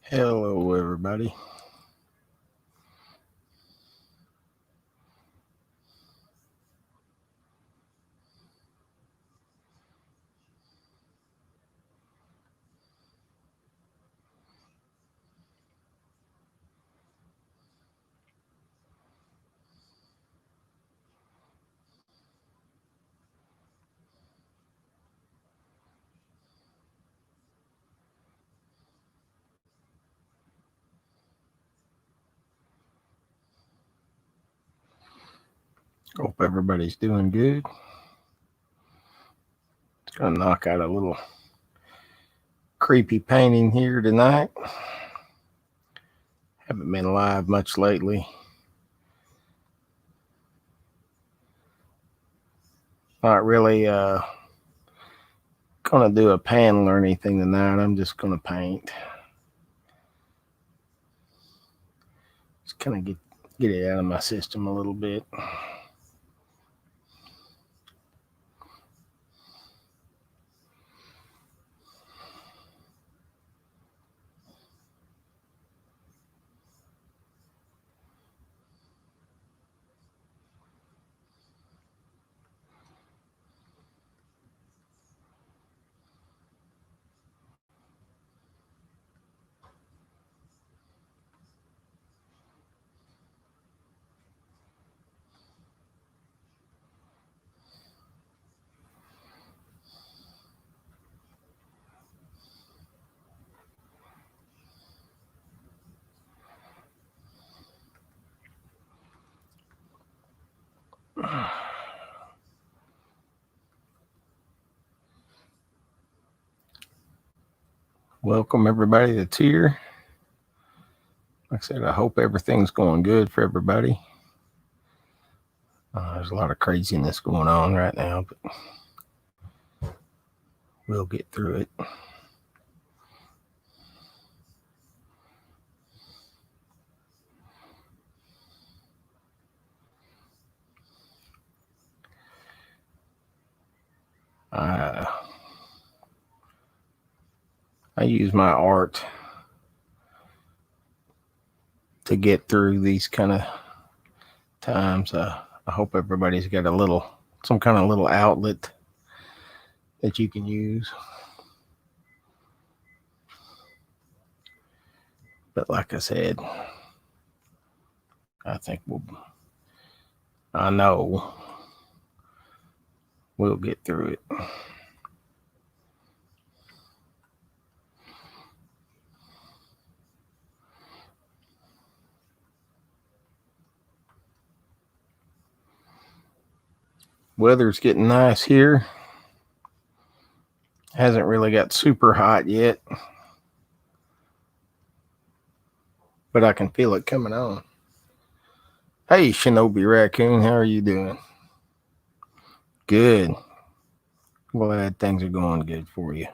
Hello, everybody. Hope everybody's doing good. It's going to knock out a little creepy painting here tonight. Haven't been live much lately. Not really going to do a panel or anything tonight. I'm just going to paint. Just kind of get it out of my system a little bit. Welcome everybody that's here. Like I said, I hope everything's going good for everybody. There's a lot of craziness going on right now, but we'll get through it. I use my art to get through these kind of times. I hope everybody's got some kind of little outlet that you can use. But like I said, I know we'll get through it. Weather's getting nice here. Hasn't really got super hot yet, but I can feel it coming on. Hey, Shinobi Raccoon, how are you doing? Good. Glad things are going good for you.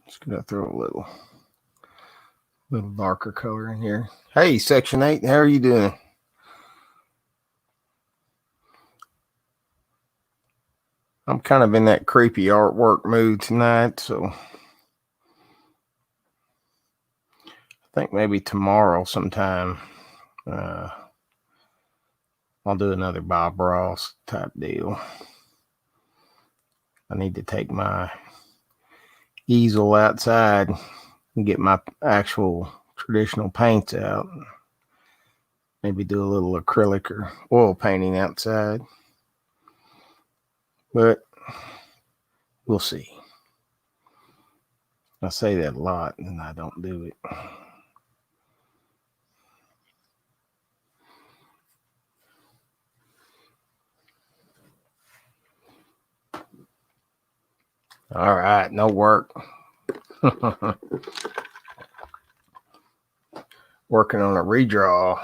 Just gonna throw a little darker color in here. Hey, Section 8, how are you doing? I'm kind of in that creepy artwork mood tonight, so I think maybe tomorrow sometime I'll do another Bob Ross type deal. I need to take my easel outside and get my actual traditional paints out. Maybe do a little acrylic or oil painting outside. But we'll see. I say that a lot and I don't do it. All right, no work. Working on a redraw.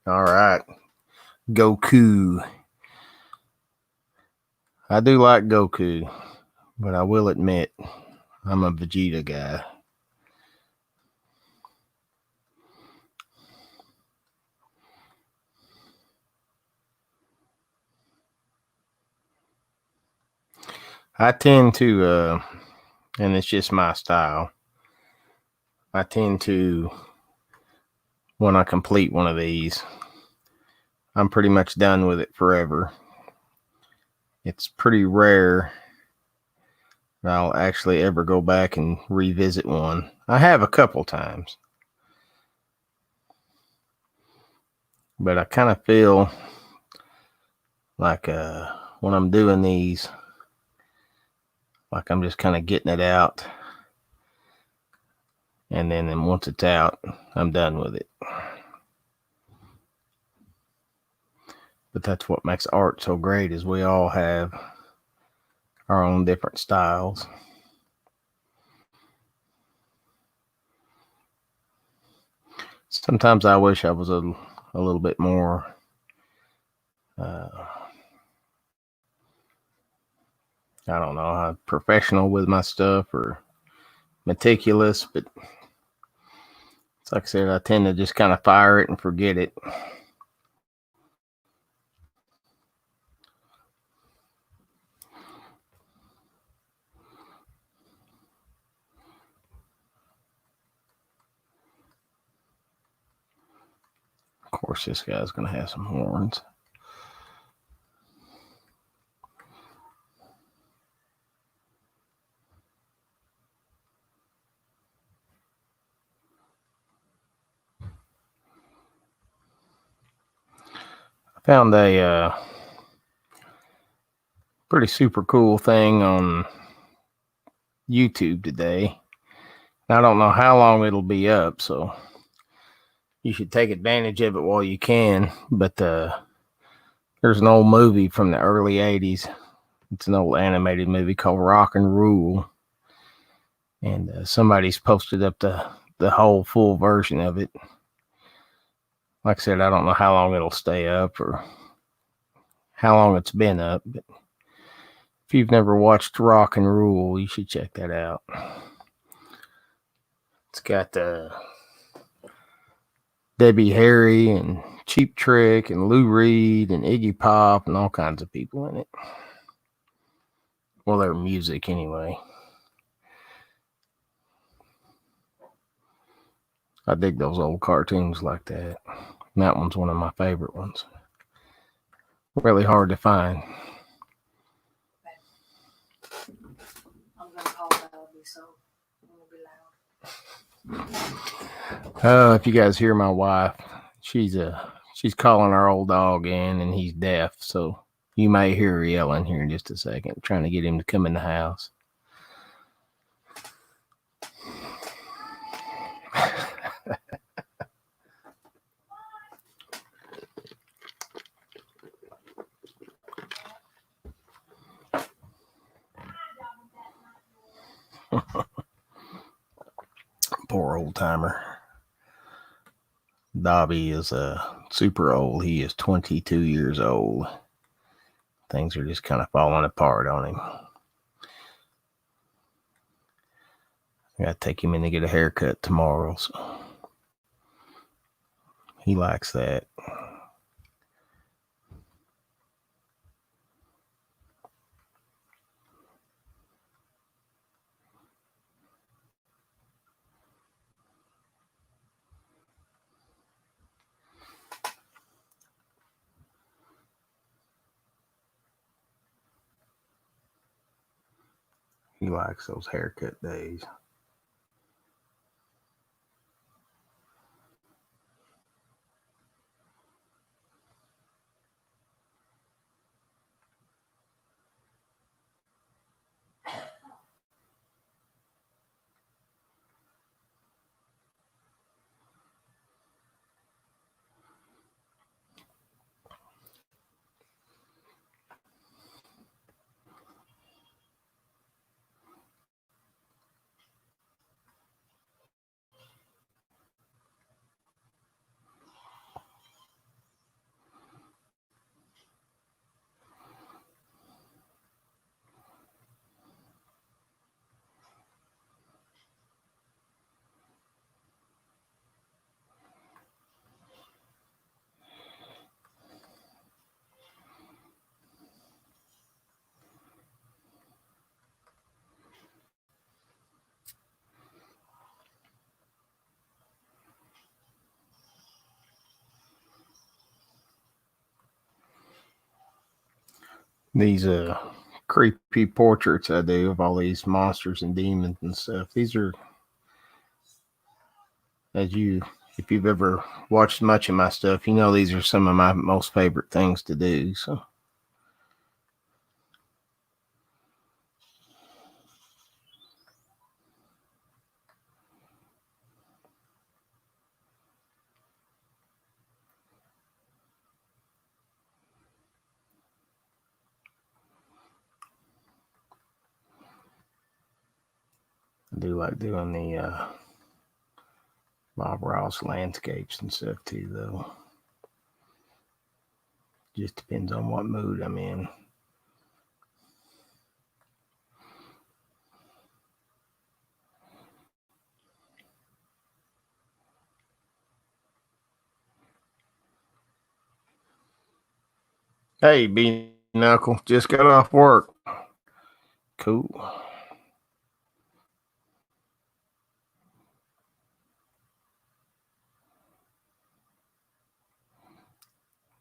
All right, Goku. I do like Goku, but I will admit I'm a Vegeta guy. I tend to, and it's just my style, I tend to, when I complete one of these, I'm pretty much done with it forever. It's pretty rare that I'll actually ever go back and revisit one. I have a couple times. But I kind of feel like when I'm doing these, like I'm just kind of getting it out. And then once it's out, I'm done with it. But that's what makes art so great, is we all have our own different styles. Sometimes I wish I was a little bit more I don't know, professional with my stuff or meticulous, but it's like I said, I tend to just kind of fire it and forget it. Of course, this guy's going to have some horns. I found a pretty super cool thing on YouTube today. I don't know how long it'll be up, so you should take advantage of it while you can. But there's an old movie from the early 80s. It's an old animated movie called Rock and Rule. And somebody's posted up the whole full version of it. Like I said, I don't know how long it'll stay up or how long it's been up. But if you've never watched Rock and Rule, you should check that out. It's got Debbie Harry and Cheap Trick and Lou Reed and Iggy Pop and all kinds of people in it. Well, their music anyway. I dig those old cartoons like that. And that one's one of my favorite ones. Really hard to find. I'm gonna call loudly, so it won't be loud. If you guys hear my wife, she's calling our old dog in, and he's deaf, so you may hear her yelling here in just a second, trying to get him to come in the house. Poor old timer. Dobby is super old. He is 22 years old. Things are just kind of falling apart on him. I gotta take him in to get a haircut tomorrow, so he likes that. He likes those haircut days. These creepy portraits I do of all these monsters and demons and stuff. These are, if you've ever watched much of my stuff, you know these are some of my most favorite things to do. So. I do like doing the Bob Ross landscapes and stuff too, though. Just depends on what mood I'm in. Hey, B Knuckle, just got off work. Cool.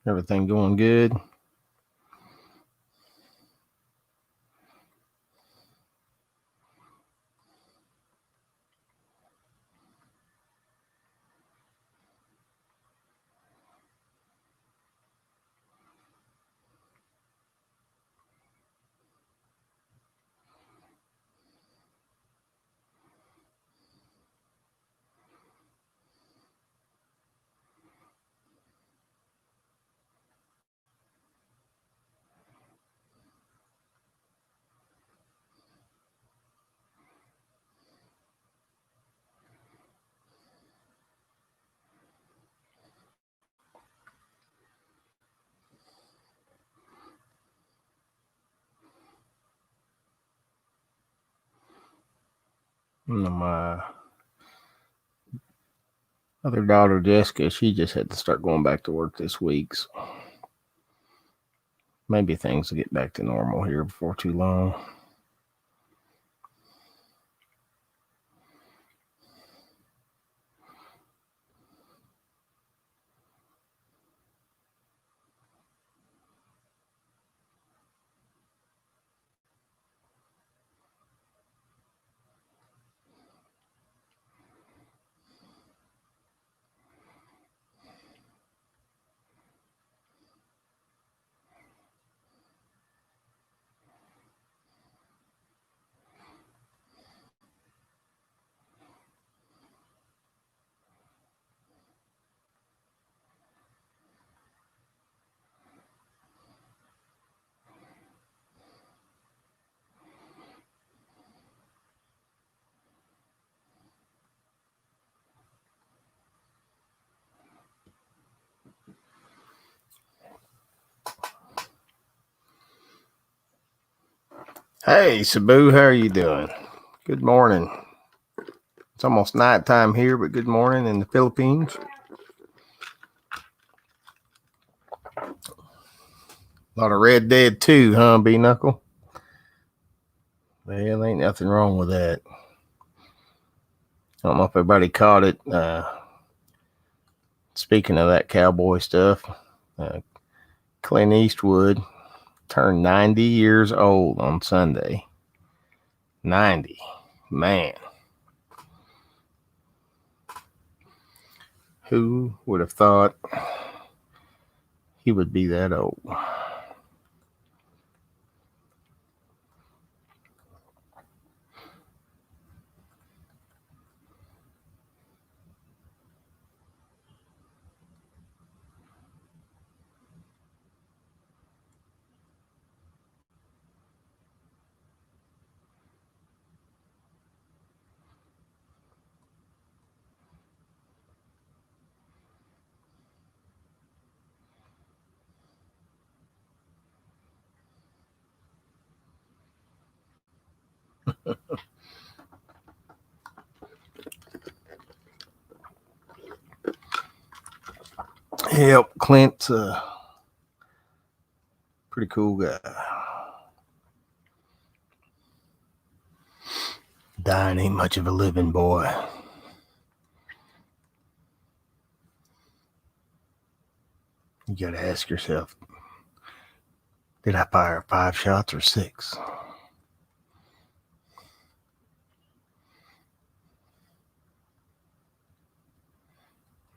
Everything going good? My other daughter, Jessica, she just had to start going back to work this week. So maybe things will get back to normal here before too long. Hey, Sabu, how are you doing? Good morning. It's almost nighttime here, but good morning in the Philippines. A lot of Red Dead 2, huh, B Knuckle? Well, ain't nothing wrong with that. I don't know if everybody caught it. Speaking of that cowboy stuff, Clint Eastwood turned 90 years old on Sunday. 90. Man. Who would have thought he would be that old? Yep, Clint's a pretty cool guy. Dying ain't much of a living, boy. You gotta ask yourself, did I fire 5 shots or 6?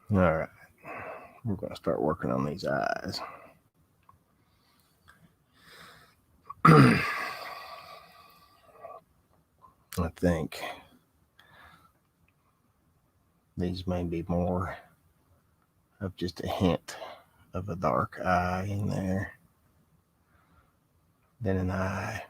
All right, we're gonna start working on these eyes. I think these may be more of just a hint of a dark eye in there than an eye.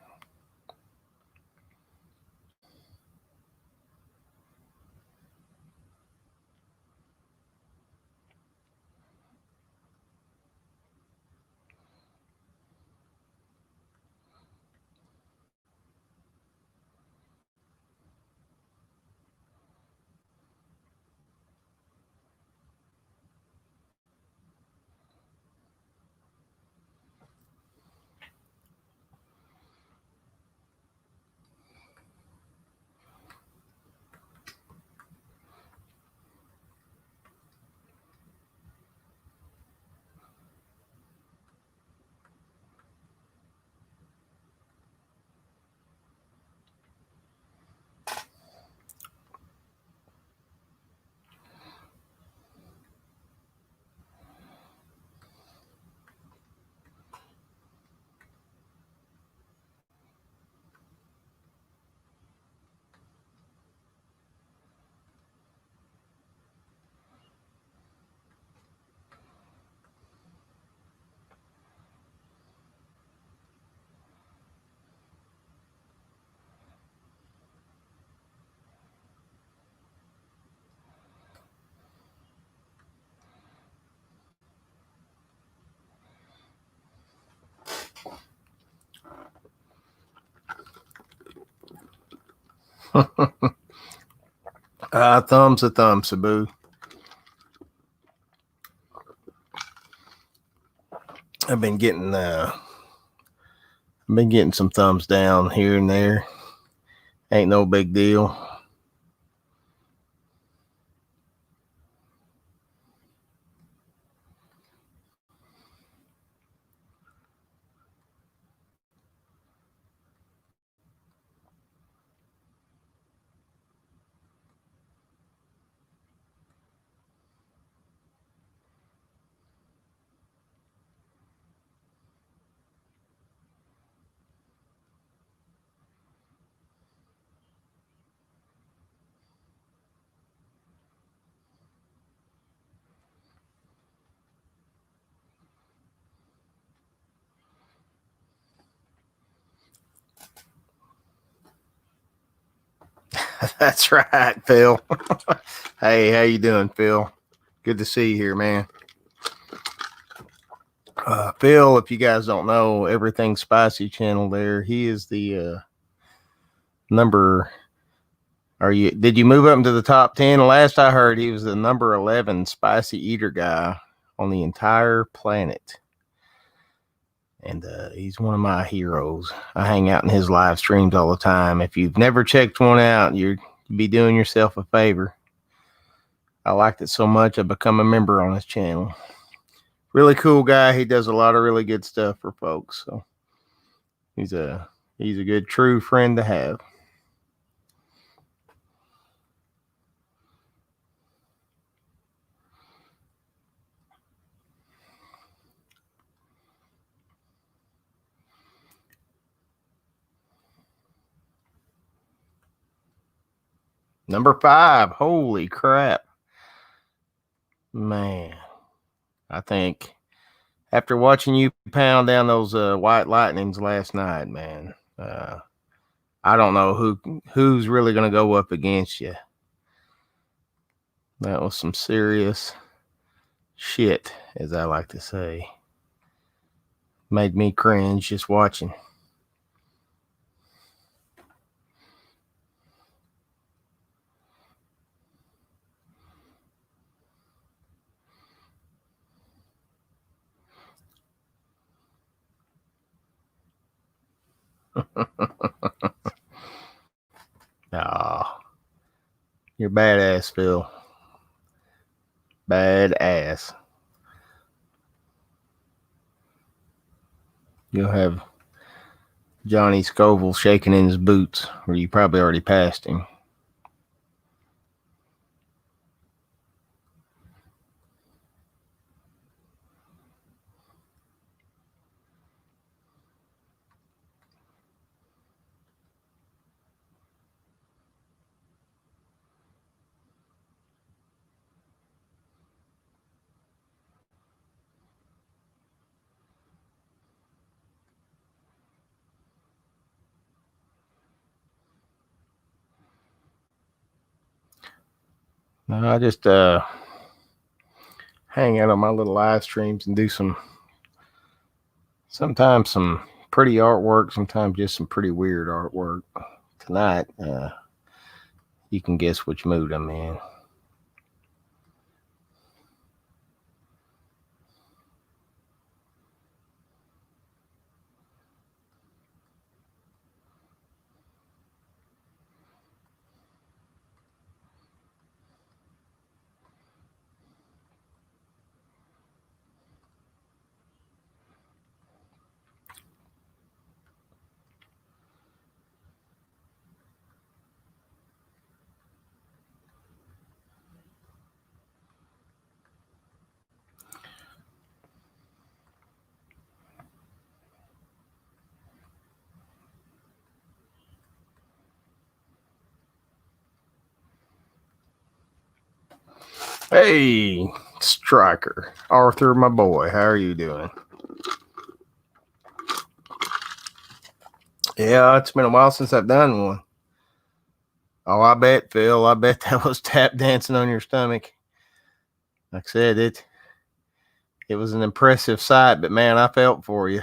Thumbs a thumb, Sabu. I've been getting some thumbs down here and there. Ain't no big deal. That's right, Phil. Hey, how you doing, Phil? Good to see you here, man. Phil, if you guys don't know, Everything Spicy channel there, he is the number. Did you move up into the top 10? Last I heard, he was the number 11 spicy eater guy on the entire planet. And he's one of my heroes. I hang out in his live streams all the time. If you've never checked one out, you'd be doing yourself a favor. I liked it so much, I become a member on his channel. Really cool guy. He does a lot of really good stuff for folks. So he's a good true friend to have. Number 5. Holy crap. Man, I think after watching you pound down those white lightnings last night, man, I don't know who's really going to go up against you. That was some serious shit, as I like to say. Made me cringe just watching. Oh, you're badass, Phil. Badass. You'll have Johnny Scoville shaking in his boots, or you probably already passed him. No, I just hang out on my little live streams and do sometimes some pretty artwork, sometimes just some pretty weird artwork. Tonight, you can guess which mood I'm in. Hey, Striker. Arthur, my boy, how are you doing? Yeah, it's been a while since I've done one. Oh, I bet, Phil. I bet that was tap dancing on your stomach. Like I said, it was an impressive sight, but man, I felt for you.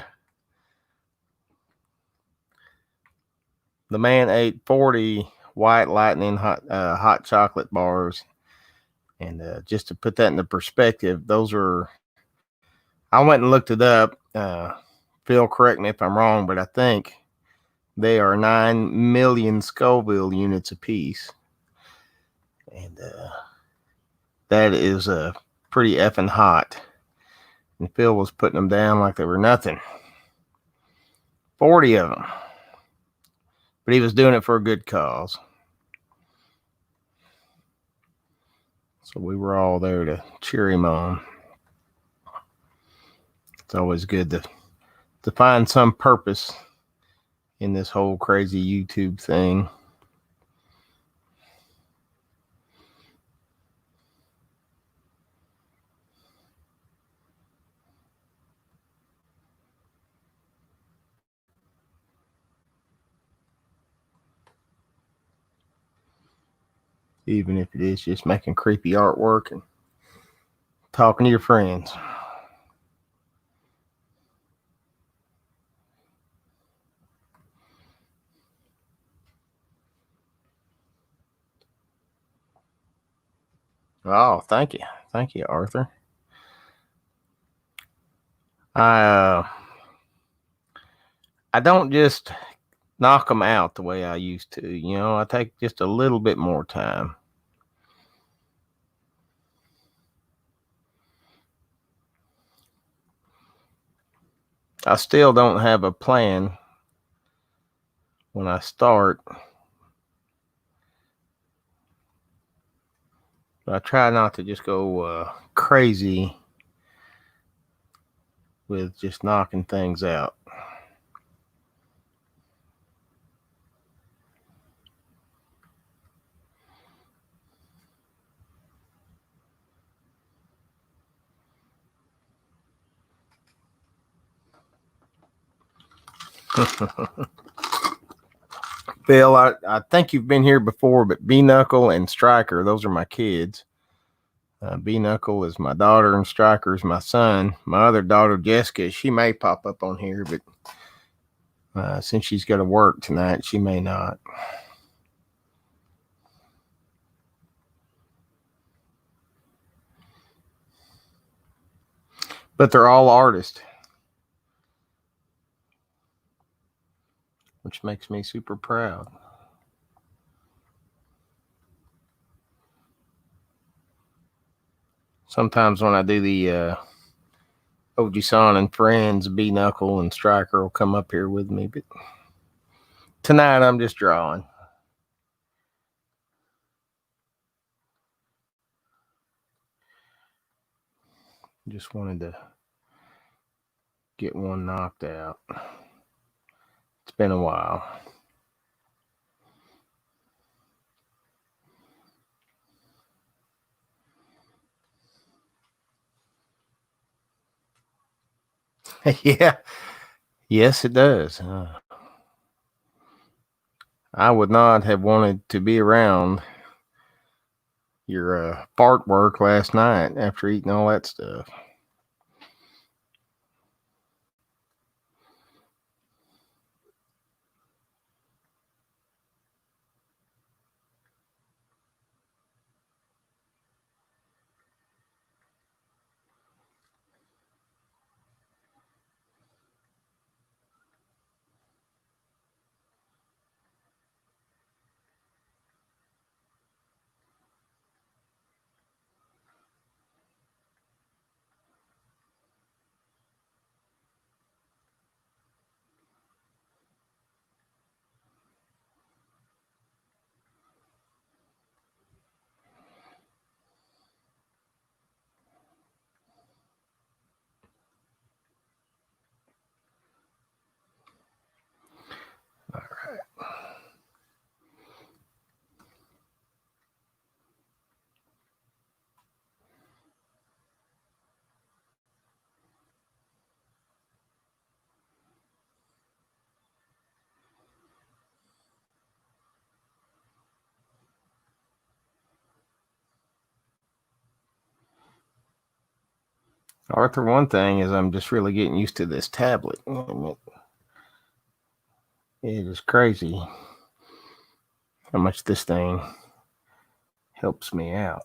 The man ate 40 white lightning hot chocolate bars. And just to put that into perspective, those are, I went and looked it up. Phil, correct me if I'm wrong, but I think they are 9 million Scoville units apiece. And that is pretty effing hot. And Phil was putting them down like they were nothing. 40 of them. But he was doing it for a good cause. So we were all there to cheer him on. It's always good to find some purpose in this whole crazy YouTube thing. Even if it is just making creepy artwork and talking to your friends. Oh, thank you. Thank you, Arthur. I don't just knock them out the way I used to. You know, I take just a little bit more time. I still don't have a plan when I start. But I try not to just go crazy with just knocking things out. Bill, I think you've been here before, but B Knuckle and Striker, those are my kids. B Knuckle is my daughter and Striker is my son. My other daughter, Jessica, she may pop up on here, but since she's got to work tonight, she may not. But they're all artists, which makes me super proud. Sometimes when I do the Oji-san and friends, B Knuckle and Striker will come up here with me, but tonight I'm just drawing. Just wanted to get one knocked out. It's been a while. Yeah. Yes, it does. I would not have wanted to be around your fart work last night after eating all that stuff. All right. Arthur, one thing is I'm just really getting used to this tablet. It is crazy how much this thing helps me out.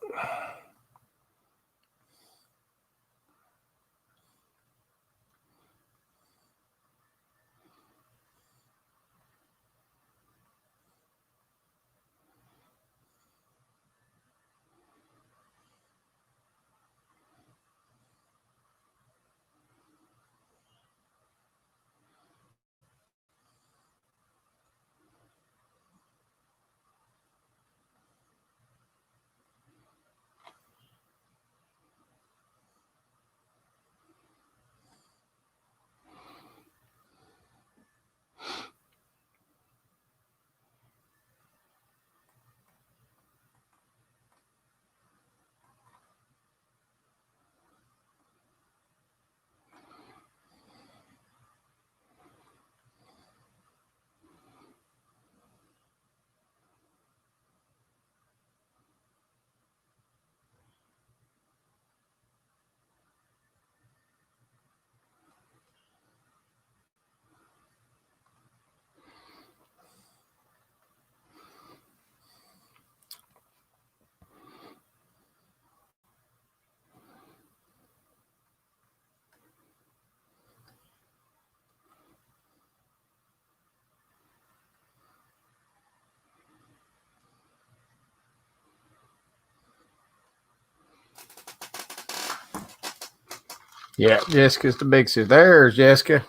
Yeah, Jessica's the big sister. There's Jessica.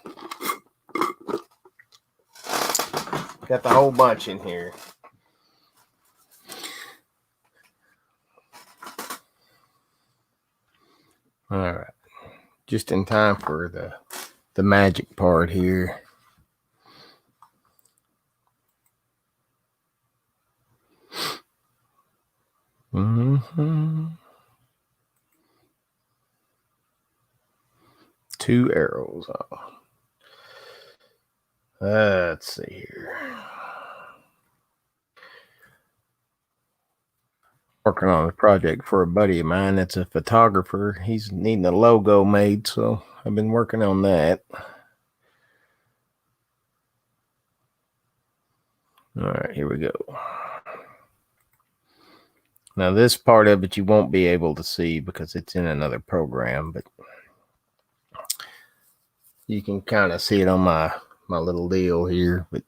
Got the whole bunch in here. All right. Just in time for the magic part here. Mm-hmm. 2 arrows. Let's see here. Working on a project for a buddy of mine that's a photographer. He's needing a logo made, so I've been working on that. All right, here we go. Now, this part of it you won't be able to see because it's in another program, but you can kind of see it on my little deal here. But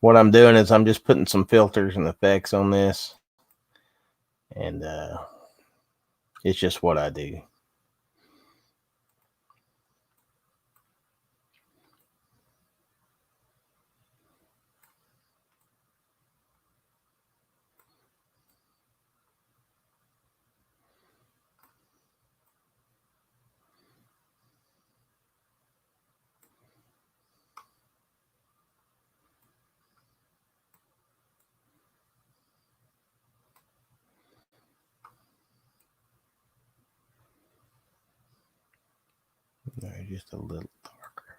what I'm doing is I'm just putting some filters and effects on this, and it's just what I do. Just a little darker.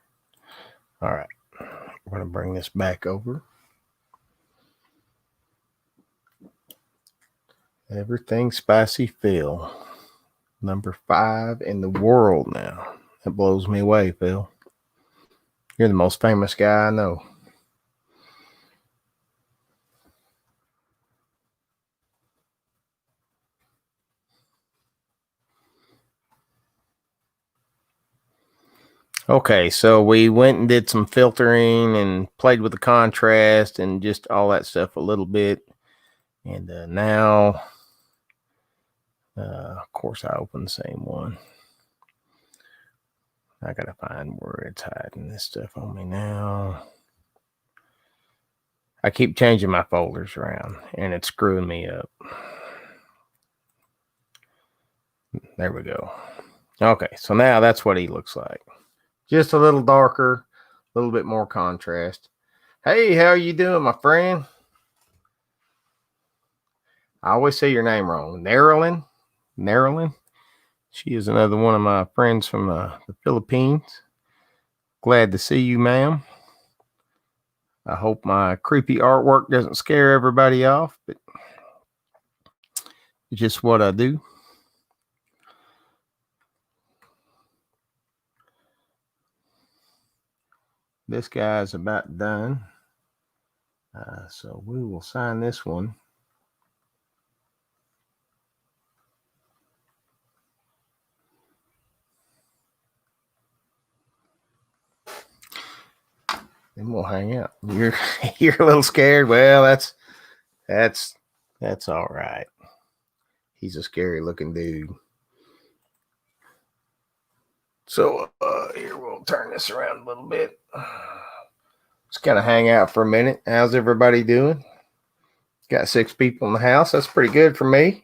All right, we're going to bring this back over. Everything Spicy Phil. Number 5 in the world now. That blows me away, Phil. You're the most famous guy I know. Okay, so we went and did some filtering and played with the contrast and just all that stuff a little bit. And now, of course, I opened the same one. I got to find where it's hiding this stuff on me now. I keep changing my folders around, and it's screwing me up. There we go. Okay, so now that's what he looks like. Just a little darker, a little bit more contrast. Hey, how are you doing, my friend? I always say your name wrong. Narrowlin. She is another one of my friends from the Philippines. Glad to see you, ma'am. I hope my creepy artwork doesn't scare everybody off, but it's just what I do. This guy's about done. So we will sign this one. Then we'll hang out. You're a little scared. Well, that's all right. He's a scary looking dude. So here we'll turn this around a little bit. Just kind of hang out for a minute. How's everybody doing? Got 6 people in the house. That's pretty good for me.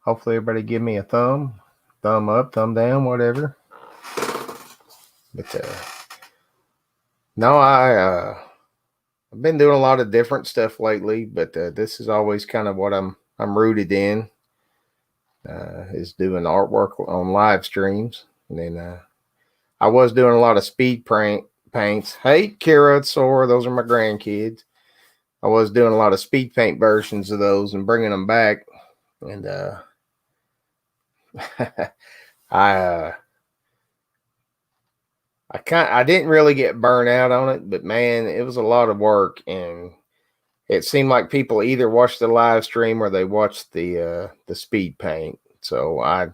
Hopefully everybody give me a thumb up, thumb down, whatever. But no, I've been doing a lot of different stuff lately, but this is always kind of what I'm rooted in, is doing artwork on live streams. And then I was doing a lot of speed paints. Hey, Kira, Sora, those are my grandkids. I was doing a lot of speed paint versions of those and bringing them back. And I didn't really get burnt out on it, but man, it was a lot of work, and it seemed like people either watched the live stream or they watched the speed paint. So I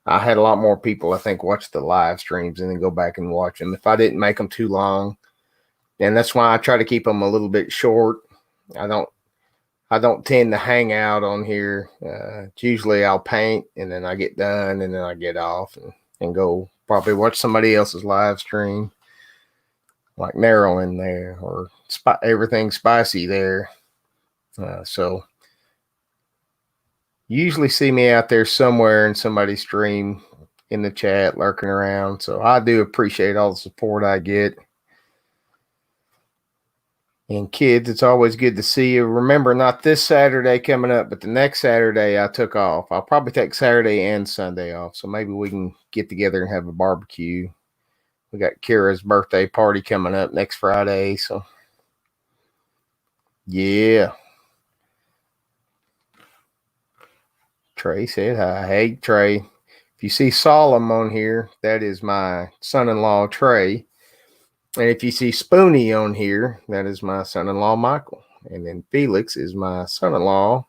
had a lot more people, I think, watch the live streams and then go back and watch them if I didn't make them too long. And that's why I try to keep them a little bit short. I don't tend to hang out on here. Usually I'll paint and then I get done and then I get off and go probably watch somebody else's live stream, like Narrowin there, or Everything Spicy there. So you usually see me out there somewhere in somebody's stream in the chat lurking around. So I do appreciate all the support I get. And kids, it's always good to see you. Remember, not this Saturday coming up, but the next Saturday I took off. I'll probably take Saturday and Sunday off. So maybe we can get together and have a barbecue. We got Kira's birthday party coming up next Friday. So, yeah. Trey said hi. Hey, Trey. If you see Solemn on here, that is my son-in-law, Trey. And if you see Spoonie on here, that is my son-in-law, Michael. And then Felix is my son-in-law,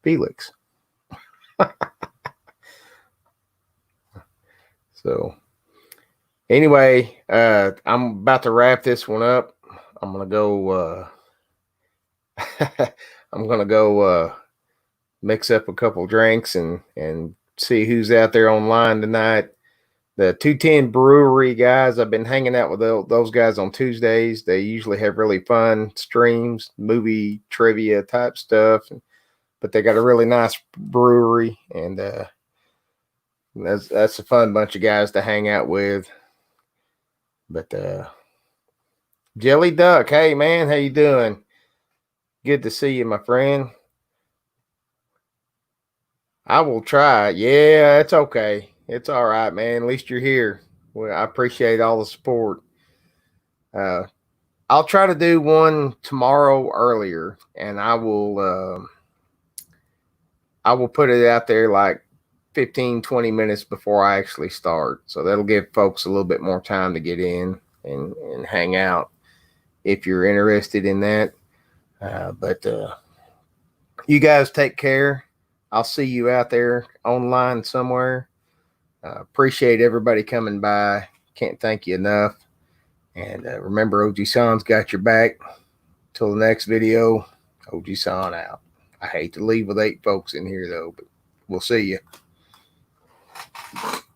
Felix. So anyway, I'm about to wrap this one up. I'm gonna go I'm gonna go mix up a couple drinks and see who's out there online tonight. The 210 Brewery guys, I've been hanging out with those guys on Tuesdays. They usually have really fun streams, movie trivia type stuff, but they got a really nice brewery, and that's a fun bunch of guys to hang out with. But Jelly Duck, hey man, how you doing? Good to see you, my friend. I will try. Yeah, it's okay. It's all right, man. At least you're here. Well, I appreciate all the support. I'll try to do one tomorrow earlier, and I will put it out there like 15, 20 minutes before I actually start. So that'll give folks a little bit more time to get in and hang out if you're interested in that. But you guys take care. I'll see you out there online somewhere. Appreciate everybody coming by. Can't thank you enough. And remember, OG San's got your back. Till the next video, OG San out. I hate to leave with 8 folks in here, though, but we'll see you.